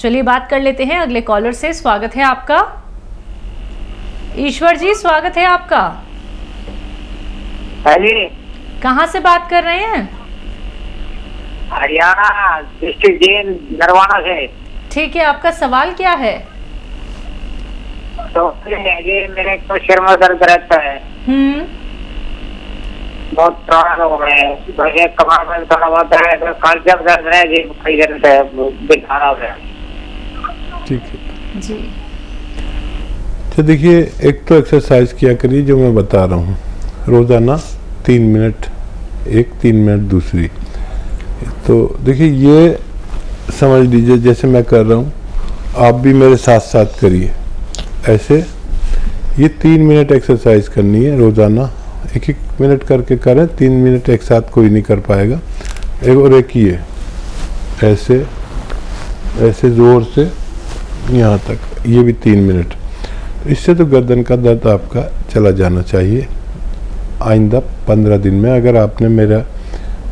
चलिए बात कर लेते हैं अगले कॉलर से। स्वागत है आपका। ईश्वर जी स्वागत है आपका। कहाँ से बात कर रहे हैं? हरियाणा डिस्ट्रिक्ट जेल नरवाना से। ठीक है, आपका सवाल क्या है? तो मेरे को सिर में दर्द रहता है, बहुत पुराना हो गया है, कमर में थोड़ा बहुत है, तो कल जब दर्द है जी कई दिन से बिठाना है। ठीक है जी। तो देखिए, एक तो एक्सरसाइज किया करिए जो मैं बता रहा हूँ रोज़ाना, 3 मिनट एक, 3 मिनट दूसरी। तो देखिए, ये समझ लीजिए जैसे मैं कर रहा हूँ, आप भी मेरे साथ साथ करिए ऐसे। ये 3 मिनट एक्सरसाइज करनी है रोज़ाना, 1-1 मिनट करके करें, 3 मिनट एक साथ कोई नहीं कर पाएगा। एक और एक ही है, ऐसे ऐसे ज़ोर से यहाँ तक, ये भी 3 मिनट। इससे तो गर्दन का दर्द आपका चला जाना चाहिए आइंदा 15 दिन में, अगर आपने मेरा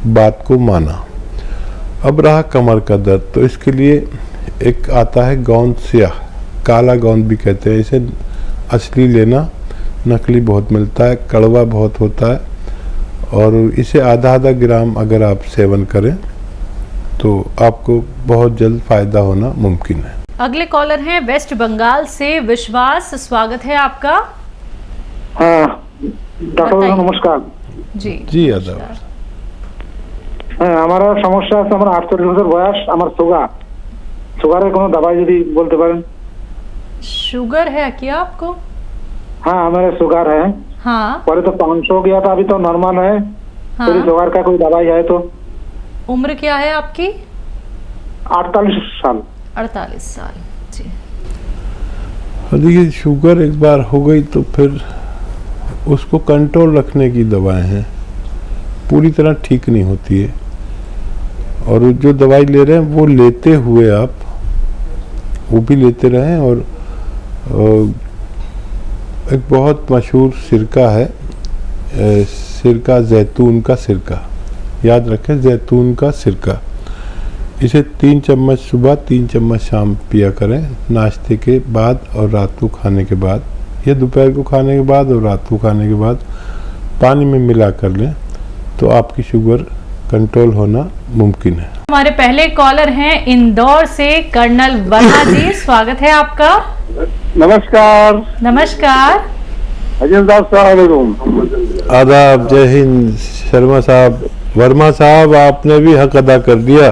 बात को माना। अब रहा कमर का दर्द, तो इसके लिए एक आता है गोंद स्याह, काला गोंद भी कहते हैं इसे। असली लेना, नकली बहुत मिलता है, कड़वा बहुत होता है, और इसे आधा ग्राम अगर आप सेवन करें तो आपको बहुत जल्द फ़ायदा होना मुमकिन है। अगले कॉलर हैं वेस्ट बंगाल से विश्वास। स्वागत है आपका। हाँ डॉक्टर नमस्कार। जी जी आदाब। আমার সমস্যা আছে, আমার 48 বছর বয়স, আমার সুগারের কোনো दवाई যদি বলতে পারেন। शुगर है क्या आपको? हाँ मेरा शुगर है। हाँ पहले तो 500 हो गया था, अभी तो नॉर्मल है। हाँ। तो शुगर का कोई दवाई है तो? उम्र क्या है आपकी? 48 साल। 48 साल जी। देखिए, शुगर एक बार हो गई तो फिर उसको कंट्रोल रखने की दवाएं हैं, पूरी तरह ठीक नहीं होती है। और जो दवाई ले रहे हैं वो लेते हुए आप वो भी लेते रहें। और एक बहुत मशहूर सिरका है, सिरका, जैतून का सिरका, याद रखें, जैतून का सिरका। इसे 3 चम्मच सुबह, 3 चम्मच शाम पिया करें, नाश्ते के बाद और रात को खाने के बाद, या दोपहर को खाने के बाद और रात को खाने के बाद पानी में मिला कर लें, तो आपकी शुगर कंट्रोल होना मुमकिन है। हमारे पहले कॉलर हैं इंदौर से कर्नल वर्मा जी। स्वागत है आपका। नमस्कार। नमस्कार। आदाब, जय हिंद। शर्मा साहब, वर्मा साहब, आपने भी हक अदा कर दिया।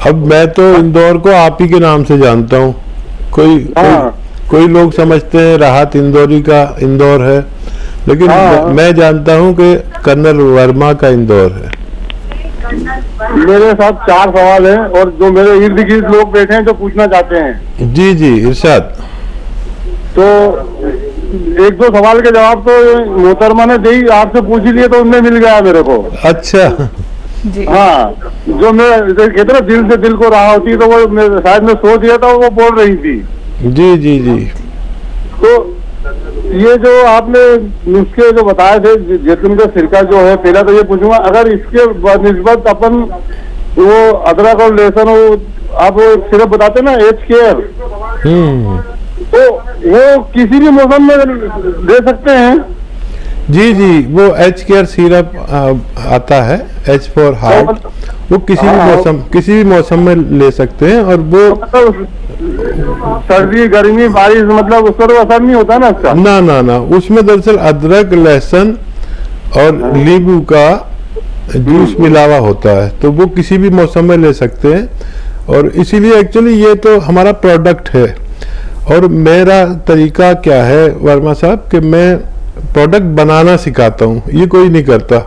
अब मैं तो इंदौर को आप ही के नाम से जानता हूँ। कोई लोग समझते हैं राहत इंदौरी का इंदौर है, लेकिन मैं जानता हूँ कि कर्नल वर्मा का इंदौर है। मेरे साथ 4 सवाल हैं, और जो मेरे इर्द गिर्द लोग बैठे हैं जो पूछना चाहते हैं। जी जी, इरशाद। तो 1-2 सवाल के जवाब तो मोहतरमा ने दी, आपसे पूछ ही लिए तो उनमें मिल गया मेरे को। अच्छा जी। हाँ, जो मैं कहते ना दिल से दिल को राह होती है, तो वो शायद मैं सोच दिया था, वो बोल रही थी। जी जी जी। तो ये जो आपने नुस्खे जो बताए थे, जैतून का सिरका जो है, पहला तो ये पूछूंगा, अगर इसके निस्बत अपन वो अदरक और लहसुन, आप सिर्फ बताते ना एच केयर, तो वो किसी भी मौसम में दे सकते हैं? जी जी, वो एच केयर सिरप आता है, एच फॉर हार्ट, वो किसी भी मौसम में ले सकते हैं। और वो सर्दी, गर्मी, बारिश, मतलब उस पर असर नहीं होता ना इसका? ना ना ना, उसमें दरअसल अदरक, लहसुन और नींबू का जूस मिलावा होता है, तो वो किसी भी मौसम में ले सकते हैं। और इसीलिए एक्चुअली ये तो हमारा प्रोडक्ट है। और मेरा तरीका क्या है वर्मा साहब, कि मैं प्रोडक्ट बनाना सिखाता हूँ, ये कोई नहीं करता।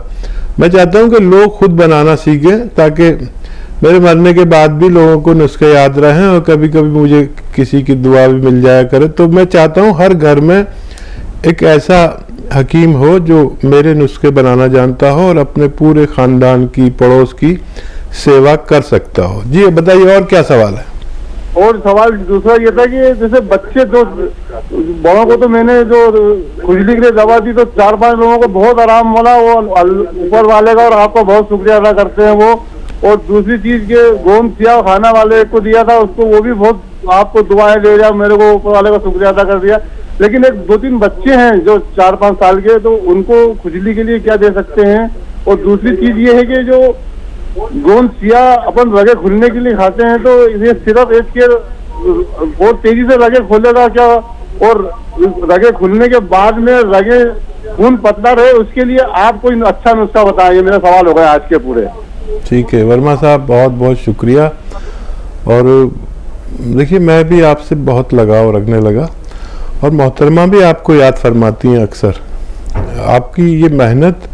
मैं चाहता हूँ कि लोग खुद बनाना सीखें, ताकि मेरे मरने के बाद भी लोगों को नुस्खे याद रहें, और कभी कभी मुझे किसी की दुआ भी मिल जाया करे। तो मैं चाहता हूँ हर घर में एक ऐसा हकीम हो जो मेरे नुस्खे बनाना जानता हो और अपने पूरे खानदान की, पड़ोस की सेवा कर सकता हो। जी बताइए, और क्या सवाल है? और सवाल दूसरा ये था कि जैसे बच्चे, जो बड़ों को तो मैंने जो खुजली के लिए दवा दी, तो 4-5 लोगों को बहुत आराम मिला, वो ऊपर वाले का और आपका बहुत शुक्रिया अदा करते हैं वो। और दूसरी चीज के गोम सिया खाना वाले को दिया था, उसको वो भी बहुत आपको दुआएं दे रहा, मेरे को ऊपर वाले का शुक्रिया अदा कर दिया। लेकिन एक 2-3 बच्चे हैं जो 4-5 साल के, तो उनको खुजली के लिए क्या दे सकते हैं? और दूसरी चीज ये है कि जो गोंद सिया अपन रगे खुलने के लिए खाते हैं, तो ये सिर्फ एक के बहुत तेजी से रगे खोलेगा क्या? और रगे खुलने के बाद में रगे खून पतला रहे, उसके लिए आप कोई अच्छा नुस्खा बताएं। ये मेरा सवाल हो गया आज के पूरे। ठीक है वर्मा साहब, बहुत बहुत शुक्रिया। और देखिए मैं भी आपसे बहुत लगाव रखने लगा, और मोहतरमा भी आपको याद फरमाती हैं अक्सर। आपकी ये मेहनत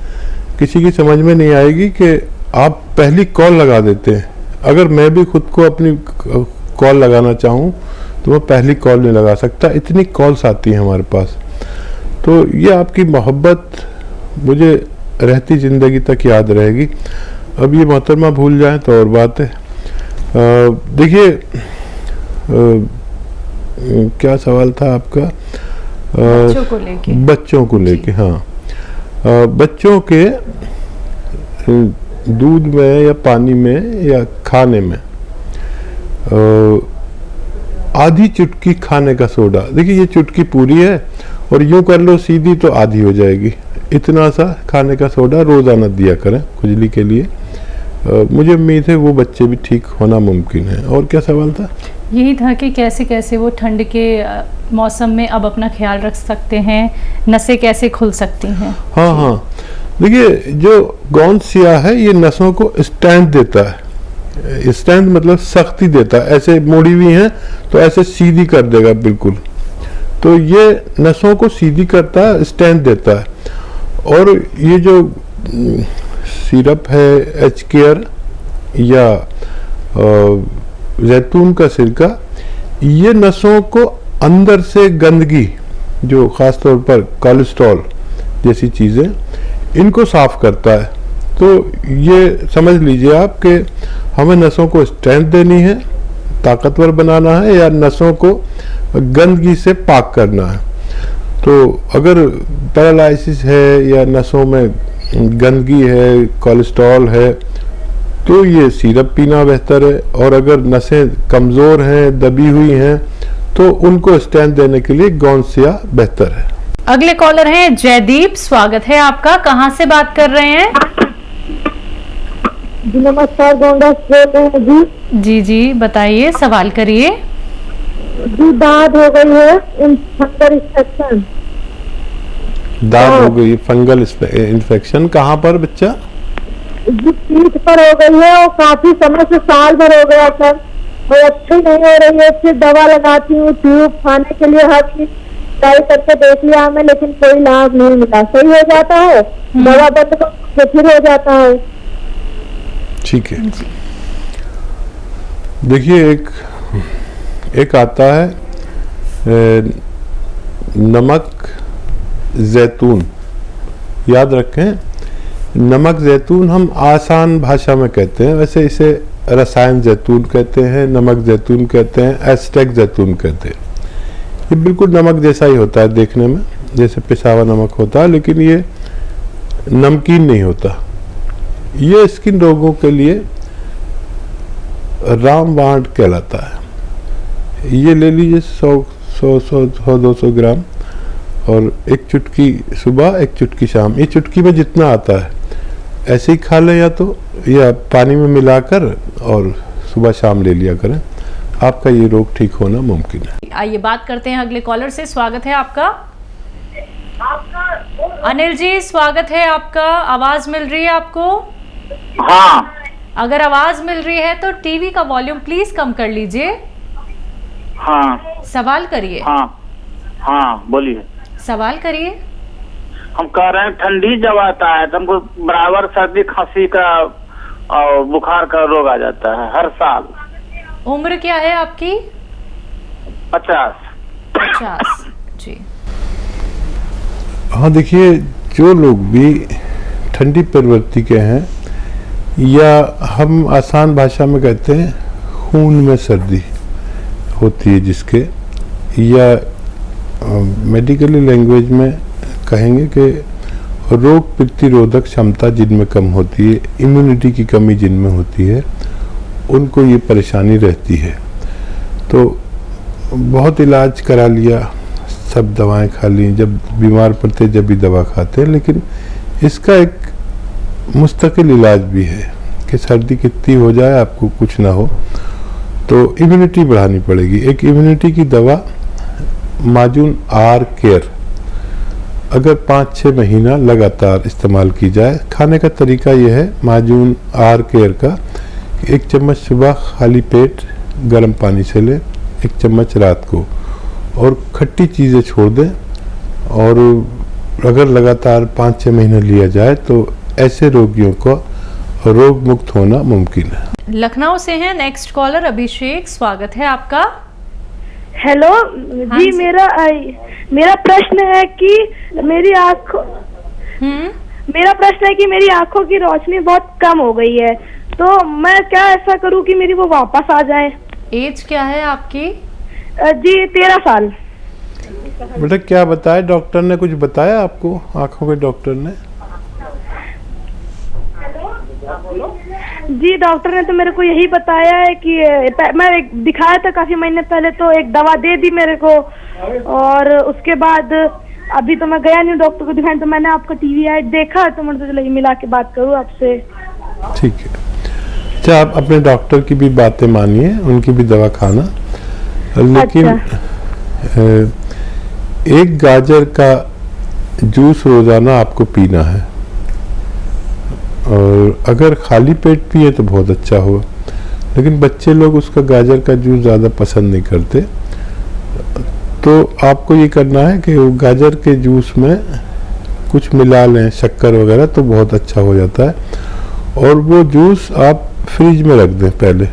किसी की समझ में नहीं आएगी कि आप पहली कॉल लगा देते हैं। अगर मैं भी खुद को अपनी कॉल लगाना चाहूँ तो मैं पहली कॉल नहीं लगा सकता, इतनी कॉल्स आती हैं हमारे पास। तो ये आपकी मोहब्बत मुझे रहती ज़िंदगी तक याद रहेगी। अब ये मोहतरमा भूल जाएं तो और बात है। देखिए क्या सवाल था आपका? बच्चों को लेके। बच्चों को लेके, हाँ। बच्चों के दूध में या पानी में या खाने में आधी चुटकी खाने का सोडा, देखिए ये चुटकी पूरी है और यूं कर लो सीधी तो आधी हो जाएगी, इतना सा खाने का सोडा रोज़ाना दिया करें खुजली के लिए। मुझे उम्मीद है वो बच्चे भी ठीक होना मुमकिन है। और क्या सवाल था? यही था कि कैसे कैसे वो ठंड के मौसम में अब अपना ख्याल रख सकते हैं, नसें कैसे खुल सकती हैं। हाँ हाँ, देखिए जो गोंद सिया है ये नसों को स्टैंड देता है। स्टैंड मतलब सख्ती देता है, ऐसे मोड़ी हुई हैं तो ऐसे सीधी कर देगा बिल्कुल। तो ये नसों को सीधी करता है, स्टैंड देता है। और ये जो सिरप है एच केयर या जैतून का सिरका, ये नसों को अंदर से गंदगी, जो ख़ास तौर पर कोलेस्ट्रॉल जैसी चीज़ें, इनको साफ करता है। तो ये समझ लीजिए आप कि हमें नसों को स्ट्रेंथ देनी है, ताकतवर बनाना है, या नसों को गंदगी से पाक करना है। तो अगर पैरालिसिस है या नसों में गंदगी है, कोलेस्ट्रॉल है, तो ये सिरप पीना बेहतर है। और अगर नसें कमज़ोर हैं, दबी हुई हैं, तो उनको स्ट्रेंथ देने के लिए गोंद सिया बेहतर है। अगले कॉलर हैं जयदीप, स्वागत है आपका। कहाँ से बात कर रहे हैं? जी नमस्कार, गोंडा से बोल रहे हैं जी। जी जी बताइए, सवाल करिए। जी दाद हो गई है, फंगल इन्फेक्शन। दाद हो गई, फंगल इन्फेक्शन, कहाँ पर बच्चा? जी पीठ पर हो गई है और काफी समय से, साल भर हो गया सर, और अच्छी नहीं हो रही है। फिर दवा लगाती हूँ, ट्यूब खाने के लिए हर चीज ट्राई करके देख लिया हमें, लेकिन कोई लाभ नहीं मिला। सही हो जाता है, दवा बंद तो फिर हो जाता है। ठीक है, देखिए एक आता है नमक जैतून। याद रखें, नमक जैतून हम आसान भाषा में कहते हैं, वैसे इसे रसायन जैतून कहते हैं, नमक जैतून कहते हैं, एस्टेक जैतून कहते हैं। ये बिल्कुल नमक जैसा ही होता है देखने में, जैसे पिसा हुआ नमक होता है, लेकिन ये नमकीन नहीं होता। ये स्किन रोगों के लिए रामबाण कहलाता है। ये ले लीजिए 100-200 ग्राम, और एक चुटकी सुबह, एक चुटकी शाम। ये चुटकी में जितना आता है ऐसे ही खा लें, या पानी में मिलाकर और सुबह शाम ले लिया करें, आपका ये रोग ठीक होना मुमकिन है। आइए बात करते हैं अगले कॉलर से। स्वागत है आपका। अनिल जी स्वागत है आपका। आवाज मिल रही है आपको? हाँ। अगर आवाज मिल रही है तो टीवी का वॉल्यूम प्लीज कम कर लीजिए। हाँ। सवाल करिए। हाँ हाँ बोलिए। सवाल करिए। हम कह रहे हैं ठंडी जब आता है तो हमको बराबर सर्दी खांसी का और बुखार का रोग आ जाता है हर साल। उम्र क्या है आपकी? 50 जी। हाँ देखिए, जो लोग भी ठंडी प्रवृत्ति के हैं, या हम आसान भाषा में कहते हैं खून में सर्दी होती है जिसके, या मेडिकली लैंग्वेज में कहेंगे कि रोग प्रतिरोधक क्षमता जिनमें कम होती है, इम्यूनिटी की कमी जिनमें होती है, उनको ये परेशानी रहती है। तो बहुत इलाज करा लिया, सब दवाएं खा ली, जब बीमार पड़ते जब भी दवा खाते हैं, लेकिन इसका एक मुस्तकिल इलाज भी है कि सर्दी कितनी हो जाए आपको कुछ ना हो, तो इम्यूनिटी बढ़ानी पड़ेगी। एक इम्यूनिटी की दवा माजून आर केयर अगर 5-6 महीना लगातार इस्तेमाल की जाए, खाने का तरीका यह है माजून आर केयर का, 1 चम्मच सुबह खाली पेट गर्म पानी से लें, 1 चम्मच रात को, और खट्टी चीज़ें छोड़ दें। और अगर लगातार 5-6 महीने लिया जाए तो ऐसे रोगियों को रोग मुक्त होना मुमकिन है। लखनऊ से हैं नेक्स्ट कॉलर अभिषेक, स्वागत है आपका। हेलो जी, मेरा प्रश्न है कि मेरी आंखों की रोशनी बहुत कम हो गई है, तो मैं क्या ऐसा करूं कि मेरी वो वापस आ जाए। एज क्या है आपकी? जी 13 साल। बेटा क्या बताया डॉक्टर ने, कुछ बताया आपको आंखों के डॉक्टर ने? जी डॉक्टर ने तो मेरे को यही बताया है कि मैं दिखाया था काफी महीने पहले, तो एक दवा दे दी मेरे को, और उसके बाद अभी तो मैं गया नहीं डॉक्टर को दिखाने, तो मैंने आपका टीवी ऐड देखा तो मैंने सोचा मिला के बात करूँ आपसे। ठीक है, अच्छा आप अपने डॉक्टर की भी बातें मानिए, उनकी भी दवा खाना, लेकिन एक गाजर का जूस रोजाना आपको पीना है, और अगर खाली पेट पिए तो बहुत अच्छा हो, लेकिन बच्चे लोग उसका गाजर का जूस ज़्यादा पसंद नहीं करते, तो आपको ये करना है कि वो गाजर के जूस में कुछ मिला लें, शक्कर वगैरह, तो बहुत अच्छा हो जाता है। और वो जूस आप फ्रिज में रख दें पहले,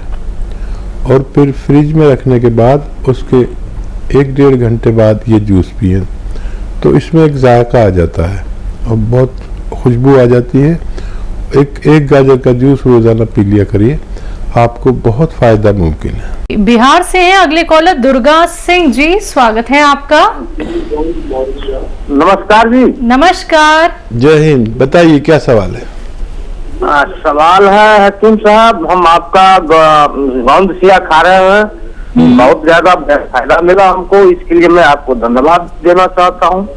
और फिर फ्रिज में रखने के बाद उसके 1-1.5 घंटे बाद ये जूस पिए, तो इसमें एक जायका आ जाता है और बहुत खुशबू आ जाती है। एक गाजर का जूस रोजाना पी लिया करिए, आपको बहुत फायदा मुमकिन है। बिहार से हैं अगले कॉलर दुर्गा सिंह जी, स्वागत है आपका। नमस्कार जी। नमस्कार, जय हिंद। बताइए क्या सवाल है? सवाल है हकीम साहब, हम आपका गोंद सिया खा रहे हैं, बहुत ज्यादा फायदा मिला हमको, इसके लिए मैं आपको धन्यवाद देना चाहता हूँ।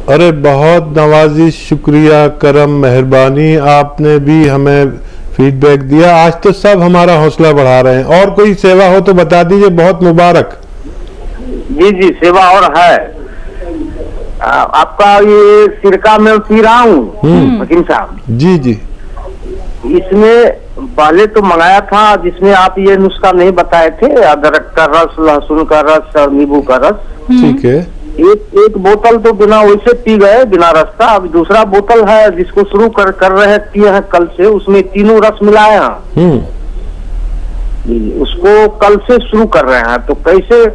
अरे बहुत नवाजी, शुक्रिया, करम, मेहरबानी, आपने भी हमें फीडबैक दिया, आज तो सब हमारा हौसला बढ़ा रहे हैं। और कोई सेवा हो तो बता दीजिए, बहुत मुबारक। जी जी, सेवा और है। आपका ये सिरका मैं पी रहा हूँ हकीम साहब। जी जी, इसमें पहले तो मंगाया था जिसमें आप ये नुस्खा नहीं बताए थे, अदरक का रस, लहसुन का रस और नींबू का रस। ठीक है। एक बोतल तो बिना वैसे पी गए, बिना रस का। अब दूसरा बोतल है जिसको शुरू कर रहे पिए हैं कल से, उसमें तीनों रस मिलाए हैं, उसको कल से शुरू कर रहे हैं। तो कैसे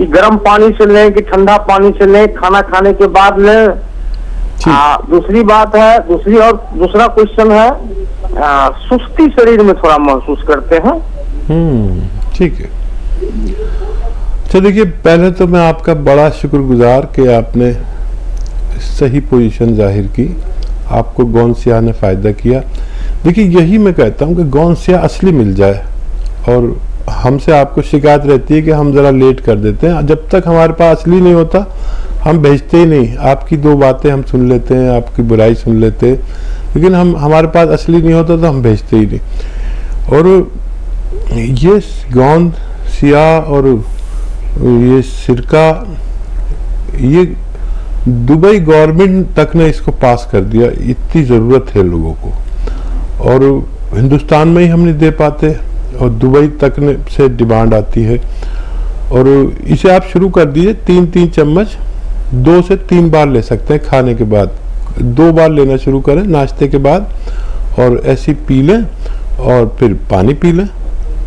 गर्म पानी से लें कि ठंडा पानी से लें, खाना खाने के बाद लें? दूसरी बात है, दूसरा क्वेश्चन है, सुस्ती शरीर में थोड़ा महसूस करते हैं। ठीक है। तो देखिए, पहले तो मैं आपका बड़ा शुक्रगुजार कि आपने सही पोजीशन जाहिर की, आपको गोंद सिया ने फायदा किया। देखिए, यही मैं कहता हूँ कि गोंद सिया असली मिल जाए, और हमसे आपको शिकायत रहती है कि हम जरा लेट कर देते हैं। जब तक हमारे पास असली नहीं होता हम भेजते ही नहीं। आपकी 2 बातें हम सुन लेते हैं, आपकी बुराई सुन लेते हैं, लेकिन हमारे पास असली नहीं होता तो हम भेजते ही नहीं। और ये गोंद सिया और ये सिरका, ये दुबई गवर्नमेंट तक ने इसको पास कर दिया, इतनी ज़रूरत है लोगों को, और हिंदुस्तान में ही हम नहीं दे पाते, और दुबई तक से डिमांड आती है। और इसे आप शुरू कर दीजिए, 3-3 चम्मच 2 से 3 बार ले सकते हैं खाने के बाद, 2 बार लेना शुरू करें नाश्ते के बाद, और ऐसी पी लें, और फिर पानी पी लें।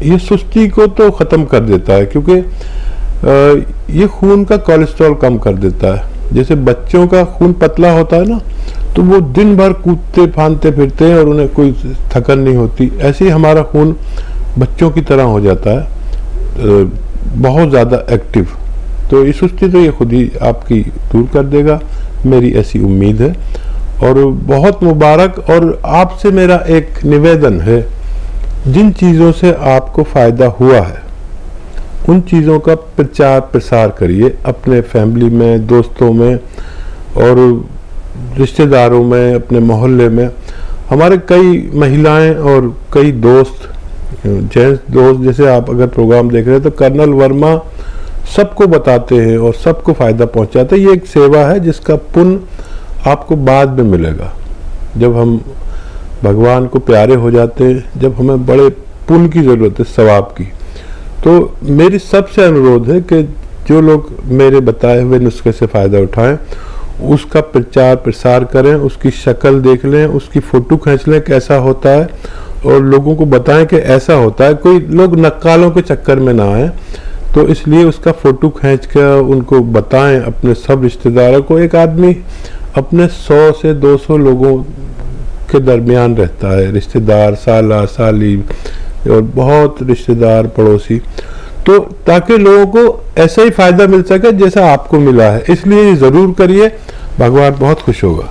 ये सुस्ती को तो ख़त्म कर देता है, क्योंकि ये खून का कोलेस्ट्रॉल कम कर देता है। जैसे बच्चों का खून पतला होता है ना, तो वो दिन भर कूदते फांदते फिरते हैं और उन्हें कोई थकन नहीं होती, ऐसे ही हमारा खून बच्चों की तरह हो जाता है, बहुत ज़्यादा एक्टिव। तो ये सुस्ती तो ये खुद ही आपकी दूर कर देगा, मेरी ऐसी उम्मीद है। और बहुत मुबारक। और आपसे मेरा एक निवेदन है, जिन चीज़ों से आपको फ़ायदा हुआ है उन चीज़ों का प्रचार प्रसार करिए अपने फैमिली में, दोस्तों में और रिश्तेदारों में, अपने मोहल्ले में। हमारे कई महिलाएं और कई दोस्त, जेंट्स दोस्त, जैसे आप अगर प्रोग्राम देख रहे हैं तो कर्नल वर्मा सबको बताते हैं और सबको फ़ायदा पहुंचाते हैं। ये एक सेवा है जिसका पुण्य आपको बाद में मिलेगा। जब हम भगवान को प्यारे हो जाते हैं, जब हमें बड़े पुण्य की ज़रूरत है, सवाब की, तो मेरी सबसे अनुरोध है कि जो लोग मेरे बताए हुए नुस्खे से फ़ायदा उठाएं, उसका प्रचार प्रसार करें, उसकी शक्ल देख लें, उसकी फ़ोटो खींच लें कैसा होता है और लोगों को बताएं कि ऐसा होता है। कोई लोग नक्कालों के चक्कर में ना आए, तो इसलिए उसका फ़ोटो खींच कर उनको बताएं अपने सब रिश्तेदारों को। एक आदमी अपने 100 से 200 लोगों के दरमियान रहता है, रिश्तेदार, साला साली और बहुत रिश्तेदार, पड़ोसी, तो ताकि लोगों को ऐसा ही फ़ायदा मिल सके जैसा आपको मिला है। इसलिए ज़रूर करिए, भगवान बहुत खुश होगा।